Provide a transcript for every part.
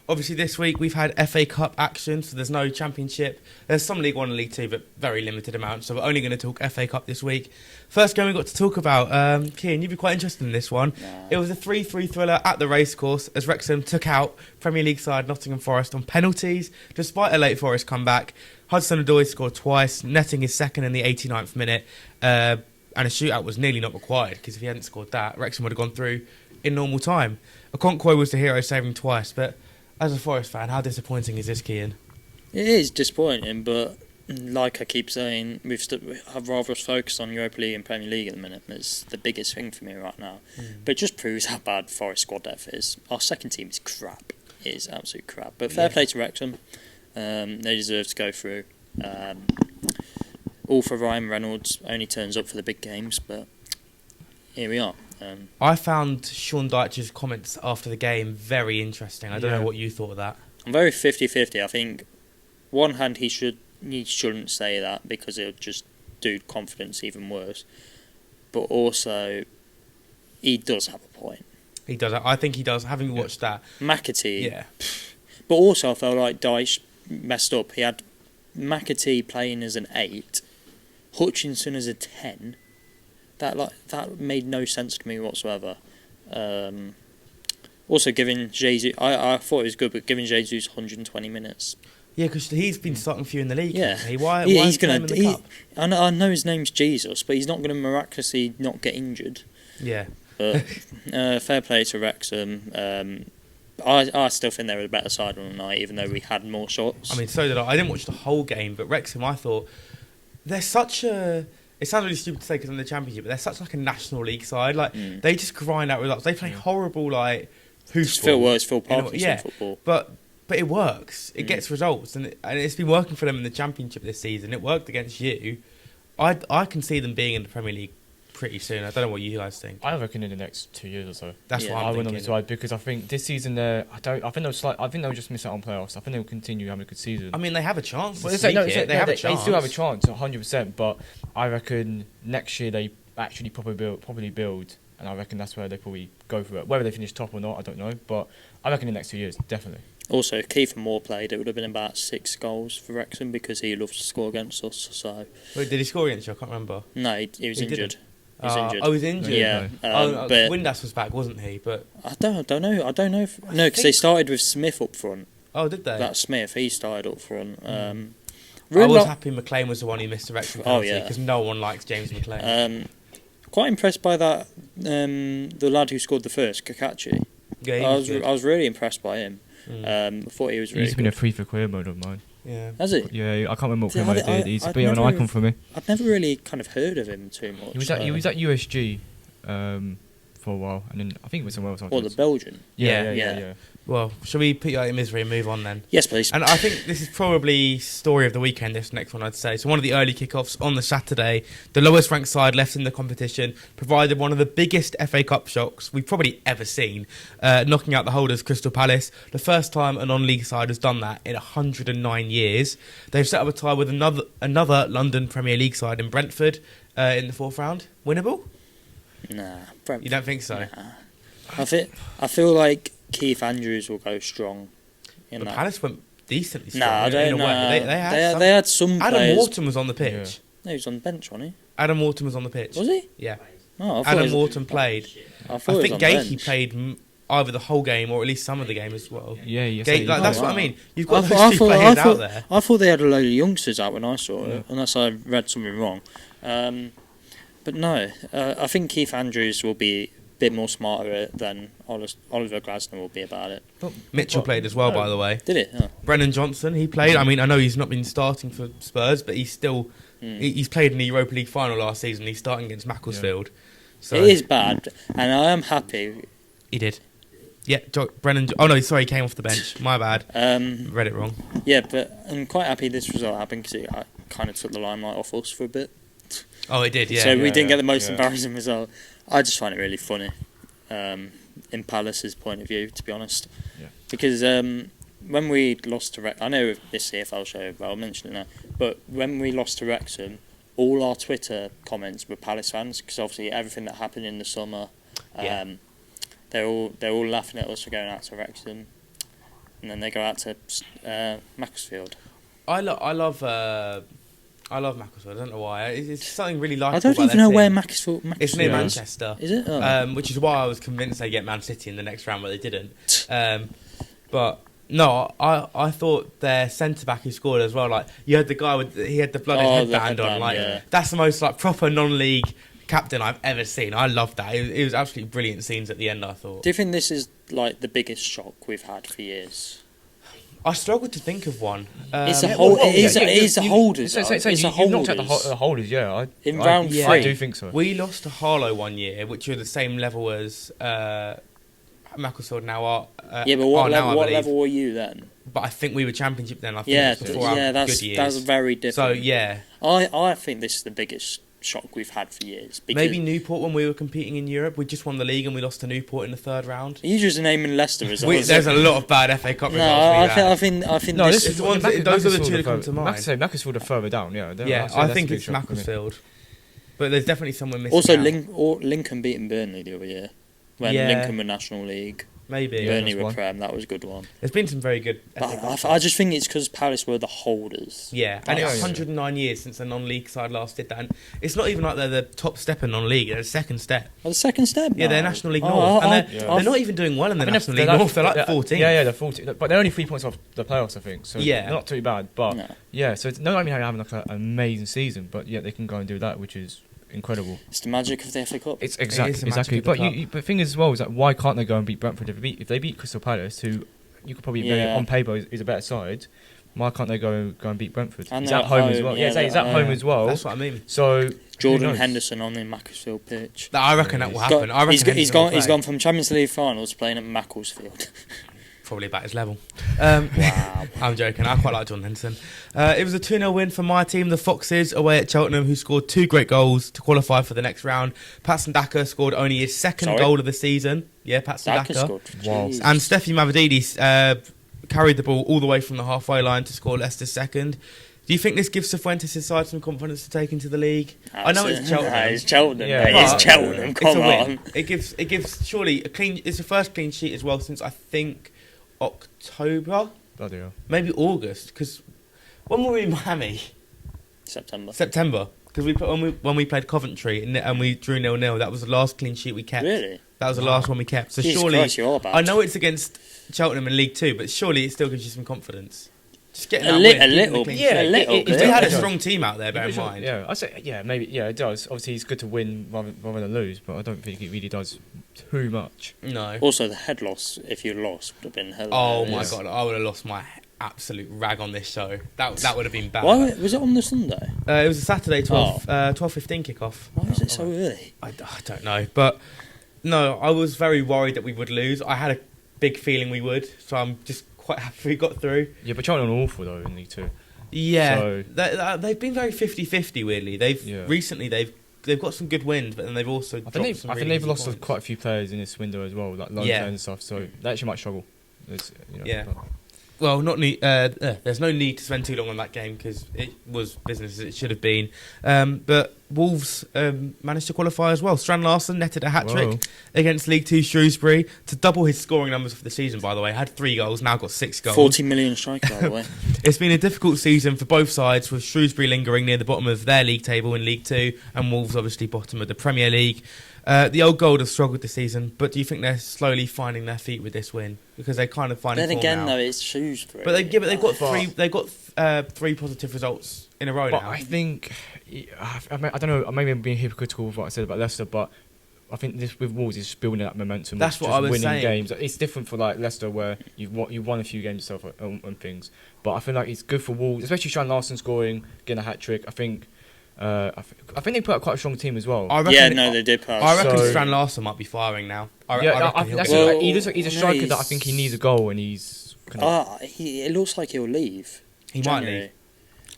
obviously this week we've had FA Cup action, so there's no Championship. There's some League 1 and League 2, but very limited amount, so we're only going to talk FA Cup this week. First game we got to talk about, Kian, you'd be quite interested in this one. Nah. It was a 3-3 thriller at the racecourse as Wrexham took out Premier League side Nottingham Forest on penalties. Despite a late Forest comeback, Hudson-Odoi scored twice, netting his second in the 89th minute, and a shootout was nearly not required, because if he hadn't scored that, Wrexham would have gone through in normal time. Okonkwo was the hero, saving twice, but as a Forest fan, how disappointing is this, Kian? It is disappointing, but like I keep saying, I'd rather us focus on Europa League and Premier League at the minute. It's the biggest thing for me right now. But it just proves how bad Forest squad depth is. Our second team is crap. It is absolute crap. But fair play to Wrexham. They deserve to go through. All for Ryan Reynolds. Only turns up for the big games, but here we are. I found Sean Dyche's comments after the game very interesting. I don't know what you thought of that. I'm very 50-50. I think, one hand, he shouldn't say that because it would just do confidence even worse. But also, he does have a point. He does. I think he does. Having watched that, McAtee. Yeah. But also, I felt like Dyche messed up. He had McAtee playing as an 8, Hutchinson as a 10. That made no sense to me whatsoever. Also, giving Jesus, I thought it was good, but giving Jesus 120 minutes. Yeah, because he's been starting for you in the league. Yeah, Why he's going to. I know his name's Jesus, but he's not going to miraculously not get injured. Yeah. But fair play to Wrexham. I still think they were the better side on the night, even though we had more shots. I mean, so did I. I didn't watch the whole game, but Wrexham, I thought they're such a. It sounds really stupid to say because they're in the Championship, but they're such like a National League side. Like they just grind out results. They play horrible hoofball. It's Phil Parkinson football. But it works. It gets results, and it's been working for them in the Championship this season. It worked against you. I can see them being in the Premier League pretty soon. I don't know what you guys think. I reckon in the next 2 years or so. That's what I'm I went thinking. on the side because I think this season I think they'll just miss out on playoffs. I think they'll continue having a good season. I mean, they have a chance. They still have a chance. They still have a chance, 100%. But I reckon next year they actually probably build, and I reckon that's where they probably go for it. Whether they finish top or not, I don't know. But I reckon in the next 2 years, definitely. Also, if Kiefer Moore played, it would have been about 6 goals for Wrexham because he loves to score against us. So. Wait, did he score against you? I can't remember. No, he was injured. He was injured. Oh, he was injured. Yeah, but Windass was back, wasn't he? But I don't know. Because they started with Smith up front. Oh, did they? That Smith, he started up front. I was happy McLean was the one who missed the Wrexham penalty because no one likes James McLean. Quite impressed by that. The lad who scored the first, Kakachi. Yeah, I was really impressed by him. I thought he was really. He's been a free for career mode of mine. Yeah. Has he? Yeah, I can't remember what career mode he did. He's been an icon for me. I've never really kind of heard of him too much. He was at USG for a while, and then I think it was somewhere else. Or the Belgian. Yeah. Well, shall we put you out of misery and move on then? Yes, please. And I think this is probably story of the weekend, this next one I'd say. So one of the early kickoffs on the Saturday, the lowest ranked side left in the competition provided one of the biggest FA Cup shocks we've probably ever seen, knocking out the holders Crystal Palace. The first time a non-league side has done that in 109 years. They've set up a tie with another London Premier League side in Brentford in the fourth round. Winnable? Nah. You don't think so? Nah. I feel like Keith Andrews will go strong. But Palace went decently strong. Nah, I don't know. They had some Adam players. Wharton was on the pitch. Yeah. No, he was on the bench, wasn't he? Adam Wharton was on the pitch. Was he? Yeah. Oh, Adam Wharton played. I I thought think Gakey played either the whole game or at least some of the game as well. Yeah. That's what I mean. You've got those two players out there. I thought they had a load of youngsters out when I saw it, unless I read something wrong. But no, I think Keith Andrews will be a bit more smarter than Oliver Glasner will be about it. Mitchell played as well, by the way. Did it? Oh. Brennan Johnson, he played. I mean, I know he's not been starting for Spurs, but he's still... He's played in the Europa League final last season. He's starting against Macclesfield. So it is bad, and I am happy. He did. Yeah, Brennan... Oh, no, sorry, he came off the bench. My bad. Read it wrong. Yeah, but I'm quite happy this result happened because it kind of took the limelight off us for a bit. Oh, it did, yeah. So we didn't get the most embarrassing result. I just find it really funny, in Palace's point of view, to be honest. Yeah. Because when we lost to Wrexham, I know this EFL show, but I'll mention it now. But when we lost to Wrexham, all our Twitter comments were Palace fans because obviously everything that happened in the summer, they're all laughing at us for going out to Wrexham. and then they go out to Macclesfield. I love Macclesfield. I don't know why. It's something really likable. I don't about even their know team. where Macclesfield It's near is. Manchester. Is it? Oh. Which is why I was convinced they get Man City in the next round, but they didn't. But no, I thought their centre back who scored as well. Like you had the guy he had the bloody headband on. Like that's the most like proper non-league captain I've ever seen. I loved that. It was absolutely brilliant scenes at the end. I thought. Do you think this is like the biggest shock we've had for years? I struggled to think of one. It's a hold. It is a holders. So you knocked out the holders, yeah. In round 3. I do think so. We lost to Harlow one year, which are the same level as Macclesfield now are. Yeah, but what level were you then? But I think we were Championship then. I think it was before our good years. That's very different. So yeah, I think this is the biggest shock we've had for years. Maybe Newport when we were competing in Europe, we just won the league and we lost to Newport in the third round. Are you just naming Leicester as there's a lot of bad FA Cup results. I think no, this is the ones those are the two that come to mind. Macclesfield are further down. Yeah, I think it's Macclesfield, but there's definitely someone missing. Also, out. Lincoln beating Burnley the other year when Lincoln were National League. Maybe Burnley were Prem. That was a good one. There's been some very good. But I just think it's because Palace were the holders. Yeah, and it's 109 years since the non-league side last did that. And it's not even like they're the top step in non-league; they're the second step. Oh, the second step. Yeah, they're National League North, and they're not even doing well in the National League North. They're like 14. Yeah, they're 14, but they're only 3 points off the playoffs, I think. So they're not too bad. But so it's not only having like an amazing season, but yeah, they can go and do that, which is incredible. It's the magic of the FA Cup. It's exactly. But the thing is as well is that why can't they go and beat Brentford? If they beat Crystal Palace, who you could probably on paper is a better side, why can't they go and beat Brentford? And he's at home as well. Yeah, he's at home as well. That's what I mean. So Jordan Henderson on the Macclesfield pitch. I reckon that will happen. He's gone from Champions League finals playing at Macclesfield. Probably about his level. Wow. I'm joking. I quite like John Henderson. It was a 2-0 win for my team, the Foxes, away at Cheltenham, who scored 2 great goals to qualify for the next round. Patson Daka scored only his second goal of the season. Yeah, Patson Daka. Wow. And Steffi Mavridis carried the ball all the way from the halfway line to score Leicester's second. Do you think this gives Cifuentes' side some confidence to take into the league? I know it's Cheltenham. It's Cheltenham. Yeah, it's Cheltenham. Come on. It gives surely a clean. It's the first clean sheet as well since I think October, maybe August. Because when were we in Miami? September. Because when we played Coventry and we drew 0-0, that was the last clean sheet we kept. Really? That was the last one we kept. So Jesus surely, Christ, you're bad. I know it's against Cheltenham in League 2, but surely it still gives you some confidence. Just getting a little bit. If we had a strong team out there, bear in mind. Yeah, I say maybe it does. Obviously, it's good to win rather than lose, but I don't think it really does too much. No. Also, the head loss, if you lost, would have been hilarious. Oh my god, I would have lost my absolute rag on this show. That would have been bad. Why was it on the Sunday? It was a Saturday 12:15 kickoff. Why was it so early? I don't know, but no, I was very worried that we would lose. I had a big feeling we would, so I'm just quite happy we got through. Yeah, but Cheltenham are awful though in League 2. Yeah, so they've been very 50-50 weirdly. Recently they've got some good wins, but then they've also I think they've lost quite a few players in this window as well, like loan and stuff. So they actually might struggle. Well, there's no need to spend too long on that game because it was business as it should have been. But Wolves managed to qualify as well. Strand Larsen netted a hat-trick against League 2 Shrewsbury to double his scoring numbers for the season, by the way. Had 3 goals, now got 6 goals. 40 million strike, by the way. It's been a difficult season for both sides, with Shrewsbury lingering near the bottom of their league table in League 2 and Wolves obviously bottom of the Premier League. The Old Gold have struggled this season, but do you think they're slowly finding their feet with this win? Because they're kind of finding form now. Then again, though, it's Shrewsbury. But they've got 3 positive results in a row now. I think, I don't know, maybe I'm being hypocritical with what I said about Leicester, but I think this with Wolves is just building that momentum. That's what I was saying. Games. It's different for like Leicester where you've won a few games yourself and things, but I feel like it's good for Wolves, especially Strand Larsen scoring, getting a hat trick. I think they put out quite a strong team as well. They did put out. I reckon Strand Larsen might be firing now. He's a striker that I think he needs a goal, and he's. It looks like he'll leave. He might leave,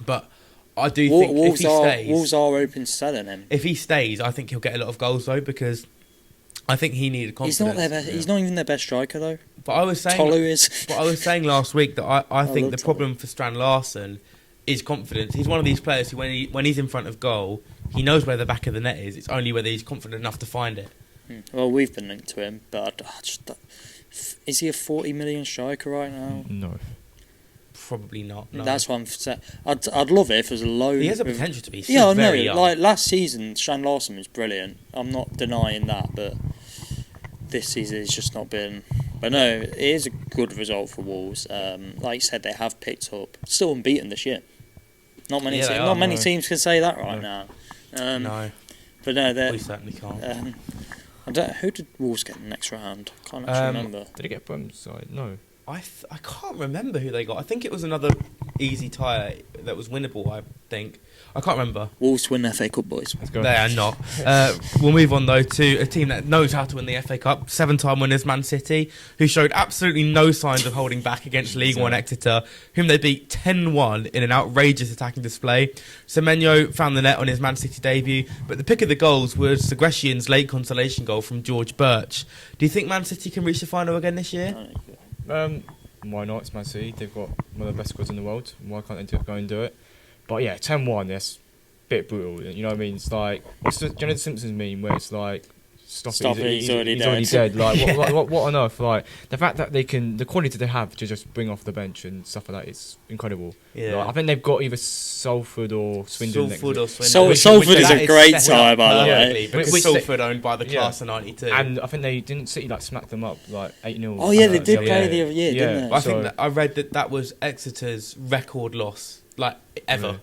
but I do think if he stays, Wolves are open to selling him. If he stays, I think he'll get a lot of goals though, because I think he needed confidence. He's not even their best striker though. But I was saying, Tolu is. But I was saying last week that I think the problem for Strand Larsen is confidence. He's one of these players who, when he's in front of goal, he knows where the back of the net is. It's only whether he's confident enough to find it. Well, we've been linked to him, but Is he a 40 million striker right now? No. Probably not. No. That's what I'm saying. I'd love it if there's a low. He has a potential to be. Yeah, I know. Very young. Like last season, Strand Larson was brilliant. I'm not denying that, but this season it's just not been. But no, it is a good result for Wolves. Like you said, they have picked up, still unbeaten this year. Not many, teams can say that right now. No, but no, we certainly can't. Who did Wolves get in the next round? Can't actually remember. Did they get Brom's side? No. I can't remember who they got. I think it was another easy tie that was winnable. I think I can't remember. Wolves win the FA Cup, boys. Let's go. They are not. We'll move on though to a team that knows how to win the FA Cup. 7-time winners Man City, who showed absolutely no signs of holding back against League One Exeter, whom they beat 10-1 in an outrageous attacking display. Semenyo found the net on his Man City debut, but the pick of the goals was Segresian's late consolation goal from George Birch. Do you think Man City can reach the final again this year? Why not? It's Man City. They've got one of the best squads in the world. Why can't they go and do it? But yeah, 10-1, that's a bit brutal. You know what I mean? It's like, do you know the Simpsons meme where it's like, stop it, he's already dead. Like, what on earth? Like, the fact that they can, the quality they have to just bring off the bench and stuff like that is incredible. Yeah. Like, I think they've got either Salford or Swindon. Salford is a great tie, by the way. Because Salford owned by the class of 92. And I think they didn't City like smack them up like 8-0. Oh yeah, they did play the other year, didn't they? I think that I read that was Exeter's record loss, like ever. Yeah.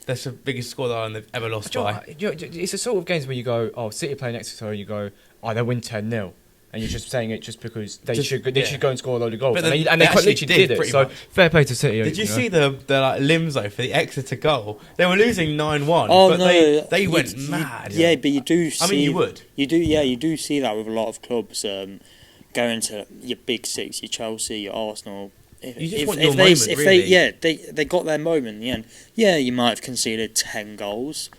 That's the biggest scoreline they've ever lost by. It's the sort of games where you go, oh, City playing Exeter, and you go, oh, they win 10-0. And you're just saying it just because they should go and score a load of goals. But and they quite literally did it. So fair play to City. Did you see the like limbs though for the Exeter goal? They were losing 9-1, but no, they went mad. Yeah, but you do see. I mean, you would. You do, yeah, you do see that with a lot of clubs going to your big six, your Chelsea, your Arsenal. You just want your moment, really. They got their moment in the end. Yeah, you might have conceded 10 goals.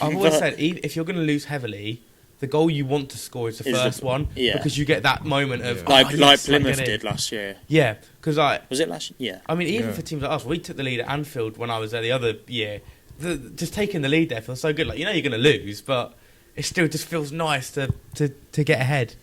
I've always said, if you're going to lose heavily, the goal you want to score is the first one, because you get that moment of like Plymouth did last year. Yeah, because was it last year? Yeah. I mean, even for teams like us, we took the lead at Anfield when I was there the other year. Just taking the lead there feels so good. Like, you know you're going to lose, but it still just feels nice to get ahead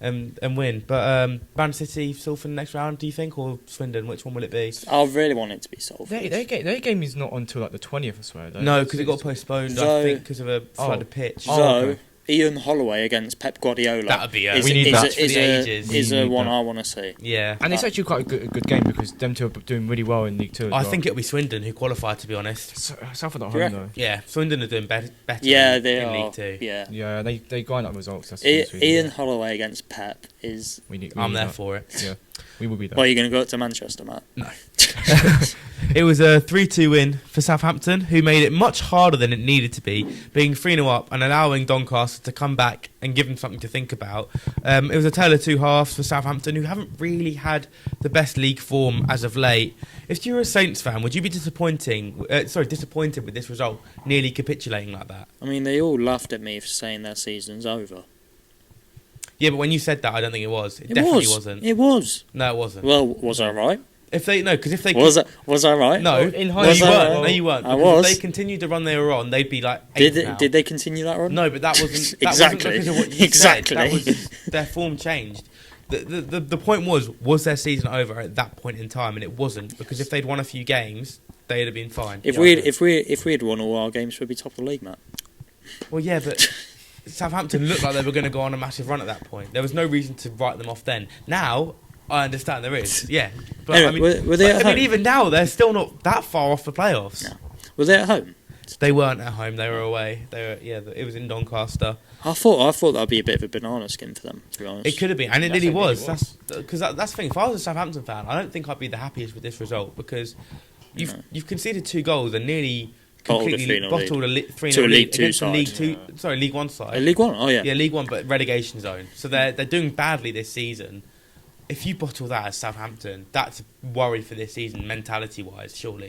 and win. But Man City, Salford next round, do you think, or Swindon? Which one will it be? I really want it to be Salford. Their game is not until like the 20th, I swear. No, because it got postponed. I think because of a flooded pitch. So Ian Holloway against Pep Guardiola. That would be is a one I want to see. Yeah, and it's actually quite a good game because them two are doing really well in League Two. I think it'll be Swindon who qualify, to be honest. Salford at home though. Yeah, Swindon are doing better. Yeah, they in are. League Two. Yeah, they grind up results. That's Ian Holloway against Pep is. I'm there for it. Yeah, we will be there. Well, are you going to go up to Manchester, Matt? No. It was a 3-2 win for Southampton, who made it much harder than it needed to be, being 3-0 up and allowing Doncaster to come back and give them something to think about. It was a tale of two halves for Southampton, who haven't really had the best league form as of late. If you're a Saints fan, would you be disappointed with this result, nearly capitulating like that? I mean, they all laughed at me for saying their season's over. Yeah, but when you said that, I don't think it was. It definitely wasn't. It was. No, it wasn't. Well, was I right? Was I right? No, in you weren't. I was. If they continued the run they were on, they'd be like 8 now. Did they continue that run? No, but that wasn't exactly. That wasn't because of what you said. That was their form changed. The point was their season over at that point in time, and it wasn't, because if they'd won a few games, they'd have been fine. If we had won all our games, we'd be top of the league, Matt. Well, yeah, but Southampton looked like they were going to go on a massive run at that point. There was no reason to write them off then. Now, I understand there is, yeah. But anyway, were they at home? Even now, they're still not that far off the playoffs. No. Were they at home? They weren't at home. They were away. It was in Doncaster. I thought that'd be a bit of a banana skin for them, to be honest. It could have been, and it really was. That's the thing. If I was a Southampton fan, I don't think I'd be the happiest with this result, because you've conceded 2 goals and nearly completely bottled a 3-0 lead against the League One side. League One, oh yeah. Yeah, League One, but relegation zone. So they're doing badly this season. If you bottle that as Southampton, that's a worry for this season, mentality-wise, surely.